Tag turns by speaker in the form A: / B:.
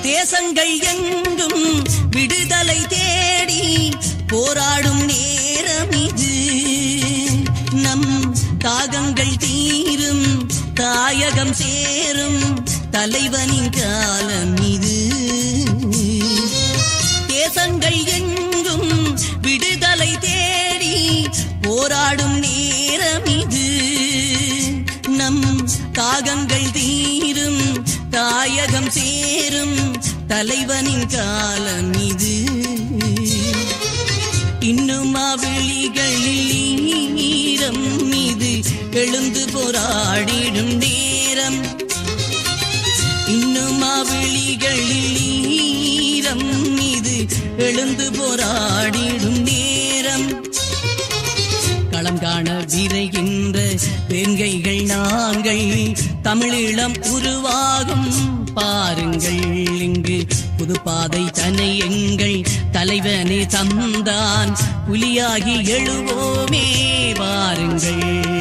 A: தேசங்கள் எங்கும் விடுதலை தேடி போராடும் நேரம் இது. நம் தாகங்கள் தீரும், தாயகம் சேரும் தலைவனின் காலம் இது. தேசங்கள் எங்கும் விடுதலை தேடி போராடும் நேரம் இது. நம் தாகங்கள் தீரும், தாயகம் சேரும் தலைவனின் காலம் இது. இன்னும் விழிகளில் ஈரம் மீது எழுந்து போராடிடும் நேரம். இன்னும் விழிகளில் ஈரம் மீது எழுந்து போராடிடும் நேரம். களம் காண விரைகின்ற வேங்கைகள் நாங்கள், தமிழீழம் உருவாகும் பாருங்கள். இங்கு புதுப்பாதை தன்னை எங்கள் தலைவனே தந்தான், புலியாகி எழுவோமே வாருங்கள்.